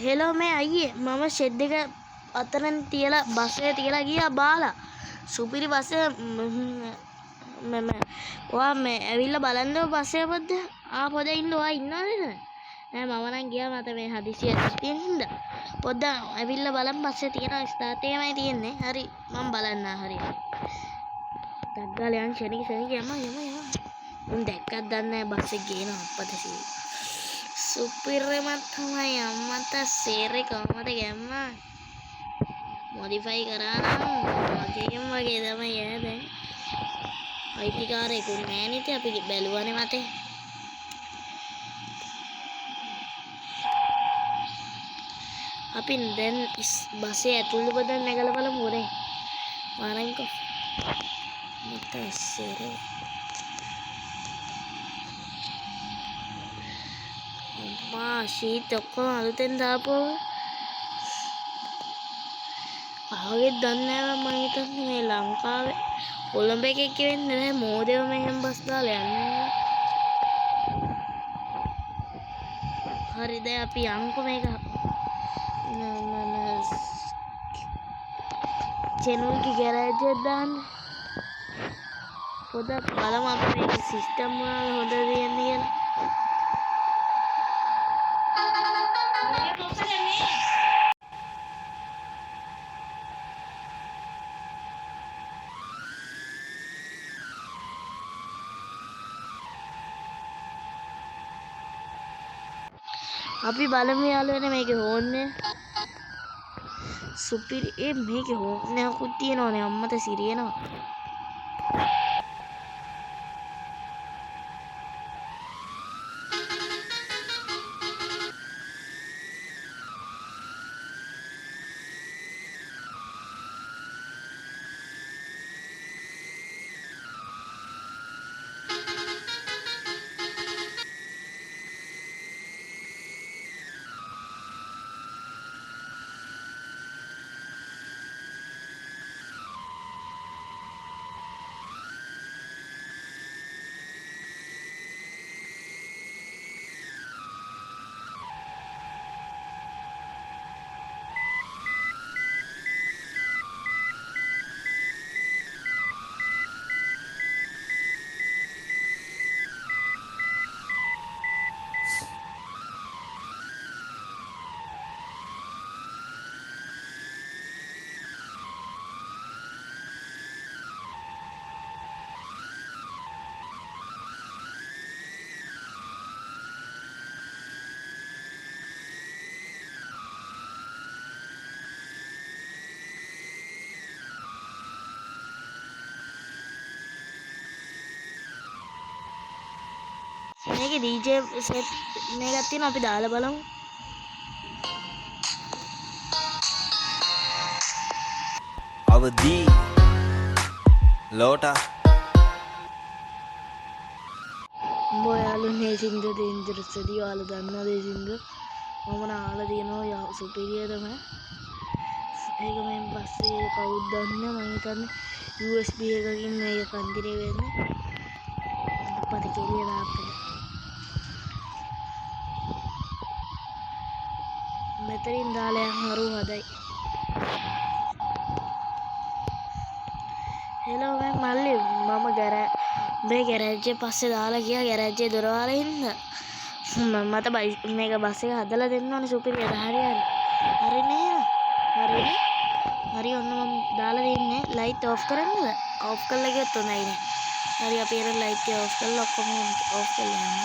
Hello මේ අයියේ මම ෂෙඩ් එක අතරෙන් තියලා බස් එක තියලා ගියා බාලා. සුපිරි බස් එක මම ඔයා මේ ඇවිල්ලා බලන්න බස් එක පොඩ්ඩ. පොඩ ඉන්න ඔයා ඉන්නවද? නෑ මම නම් ගියා මට මේ හදිසිය තියෙන හින්දා. පොඩ්ඩ ඇවිල්ලා බලන්න බස් එක තියෙනවා ස්ටාර්ට් එකමයි තියෙන්නේ. හරි මම බලන්න හරි. දග්ගාල යන් ෂෙනික යම. උන් දැක්කත් දන්නේ නැහැ බස් එක ගේන අප්පට සී. සුපිරිමත් තමයි අම්මට සේරේ කොහමද ගැම්මා? මොඩිෆයි කරා නම් වගේ තමයි යා දැන්. අයිතිකාරයෙකුත් නැහැ නේද අපි බැලුවානේ මතේ. අපි දැන් බස්සේ ඇතුළේ බදන් නැගලා බලමු උනේ. මාරයින්කෝ. මට සේරේ ශීත ඔක්කොම අලුතෙන් දාපුවා. ආගෙත් දන්නේ නැහැ මම හිතන්නේ මේ ලංකාවේ කොළඹ එකේ වෙන්නේ නැහැ මෝදේව මෙහෙම බස් දාලා යන්නේ. හරි දැන් අපි යන්කො මේක චෙනුල්ගේ ගෑරේජ් එක දාන්න. පොඩක් බලමු අපි මේක සිස්ටම් මොනවද හොඳ දෙන්නේ කියලා. අපි බලමු යාළුවනේ මේකේ හෝන්නේ සුපිරි මේකේ හෝන්නේ අකුත් තියෙනවනේ අම්මට සිරියනවා. මේකේ DJ සෙට් මේකක් තියෙනවා අපි දාලා බලමු. අවදි ලෝටා මොයාලුනේ සින්දු දෙන්ජරස්දී ඔයාලා දන්නවද ඒ සින්දු? මම නාලා දිනනවා සුපිරිය තමයි. ඒක මේ බස්සේ කවුද දන්නේ මම හිතන්නේ USB එකකින් මේක කන්දිරේ වෙන්නේ. අපිට කෙලිය දාපේ. මෙතනින් දාලා යන් හරු හදයි. හෙලෝ මල්ලි මම මේ ගෑරේජ් එක පස්සේ දාලා ගියා ගෑරේජ් එකේ දොර වහලා ඉන්න. මට මේක බස් එක හදලා දෙන්න ඕනේ සුපිරියට. හරිනේ. හරි ඔන්න මම දාලා දෙන්නේ. ලයිට් ඔෆ් කරන්නද? ඔෆ් කරලා ගියොත් හොඳයිනේ. හරි අපි එන ලයිට් එක ඔෆ් කරලා ඔක්කොම ඔෆ් කරලා යන්න.